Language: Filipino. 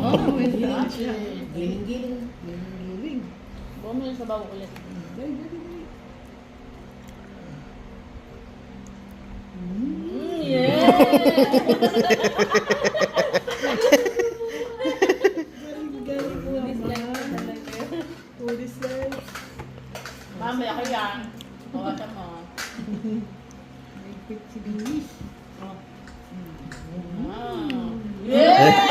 Giling-giling. Giling. Bumili sa bago ulit. Dali. Yeah! Galing po naman. Foodie style. Mamaya ka yan. Kawasan mo. May quick si Binis. Yeah!